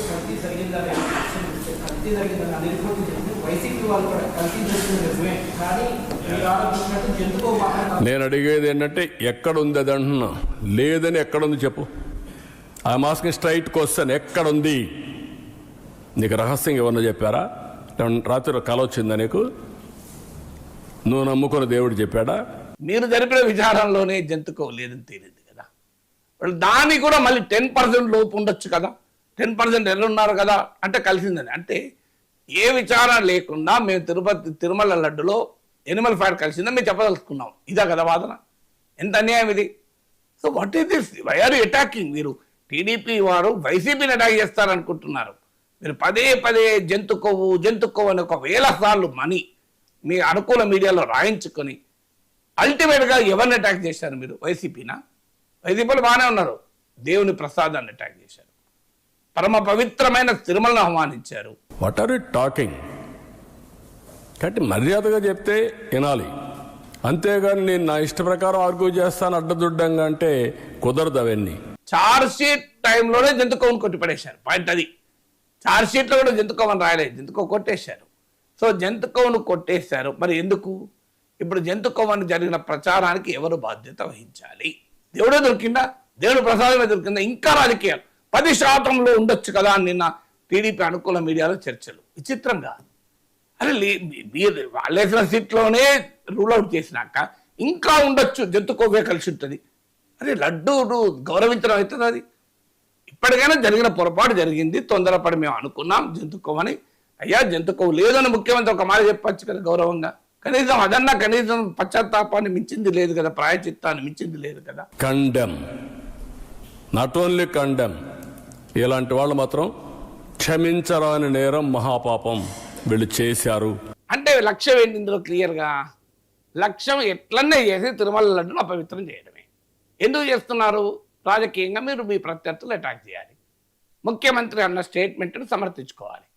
కల్తీ జరిగిందని కల్తీ జరిగిందని అధికారులు చెప్పి వైసీపీ వాళ్ళు కూడా కల్తీ చేస్తుంది నిజమే, కానీ మీరు ఆరోపించినట్టు జంతుకో నేను అడిగేది ఏంటంటే ఎక్కడుంది అది అంటున్నా, లేదని ఎక్కడుంది చెప్పు. ఆ మాస్క్ స్ట్రైట్ క్వశ్చన్, ఎక్కడుంది? నీకు రహస్యం ఎవరన్నా చెప్పారా? రాత్రి కల వచ్చిందా నీకు? నువ్వు నమ్ముకున్న దేవుడు చెప్పాడా? మీరు జరిపిన విచారణలోనే జంతుకో లేదని తేలింది కదా, దాన్ని కూడా మళ్ళీ 10% లోపు ఉండొచ్చు కదా, 10% ఎల్లున్నారు కదా అంటే కలిసిందని. అంటే ఏ విచారణ లేకుండా మేము తిరుమల లడ్డులో ఎనిమల్ ఫ్యాట్ కలిసిందని మేము చెప్పదలుచుకున్నాం. ఇదా కదా వాదన? ఎంత అన్యాయం ఇది. So what is this? Why are you attacking? మీరు టీడీపీ వారు వైసీపీని అటాక్ చేస్తారనుకుంటున్నారు. మీరు పదే పదే జంతుకోవు అని 1000 సార్లు మీ అనుకూల మీడియాలో రాయించుకొని అల్టిమేట్గా ఎవరిని అటాక్ చేశారు మీరు? వైసీపీనా? వైసీపీలు బాగానే ఉన్నారు, దేవుని ప్రసాదాన్ని అటాక్ చేశారు, పరమ పవిత్రమైన తిరుమలను అవమానించారు. What are you talking? కాబట్టి మర్యాదగా చెప్తే వినాలి, అంతేగాని నేను నా ఇష్ట ప్రకారం ఆర్గ్యూ చేస్తాను అడ్డదుడ్డంగా అంటే కుదరదు. అవన్నీ చార్జ్ షీట్ టైంలోనే జంతుకోవని కొట్టిపడేశారు. పాయింట్ అది. చార్జ్ షీట్లో కూడా జంతుకోవని రాయలేదు, జంతుకో కొట్టేశారు. సో జంతుకోవను కొట్టేశారు. మరి ఎందుకు? ఇప్పుడు జంతుకోవని జరిగిన ప్రచారానికి ఎవరు బాధ్యత వహించాలి? దేవుడే దొరికిందా? దేవుడు ప్రసాదమే దొరికిందా? ఇంకా రాజకీయాలు 10% ఉండొచ్చు కదా అని నిన్న టీడీపీ అనుకూల మీడియాలో చర్చలు. విచిత్రంగా అరే మీరు వాళ్ళేసిన సీట్లోనే రూల్ అవుట్ చేసినాక ఇంకా ఉండొచ్చు, జంతుకోవే కలిసి ఉంటుంది. అరే లడ్డు గౌరవించడం అవుతుంది అది? ఇప్పటికైనా జరిగిన పొరపాటు జరిగింది, తొందరపడి మేము అనుకున్నాం జంతుకోవని. అయ్యా జంతుకోవు లేదని ముఖ్యమంత్రి ఒక మాట చెప్పచ్చు కదా గౌరవంగా. కనీసం అదన్నా, కనీసం పశ్చాత్తాపాన్ని మించింది లేదు కదా, ప్రాయచిత్తాన్ని మించింది లేదు కదా. కండెమ్, నాట్ ఓన్లీ కండెమ్, ఇలాంటి వాళ్ళు మాత్రం క్షమించరాని నేరం, మహాపాపం వీళ్ళు చేశారు. అంటే లక్ష్యం ఏంటి ఇందులో క్లియర్గా? లక్ష్యం ఎట్లనే చేసి తిరుమల లడ్డును అపవిత్రం చేయడమే. ఎందుకు చేస్తున్నారు? రాజకీయంగా మీరు మీ ప్రత్యర్థులు అటాక్ చేయాలి, ముఖ్యమంత్రి అన్న స్టేట్మెంట్ను సమర్థించుకోవాలి.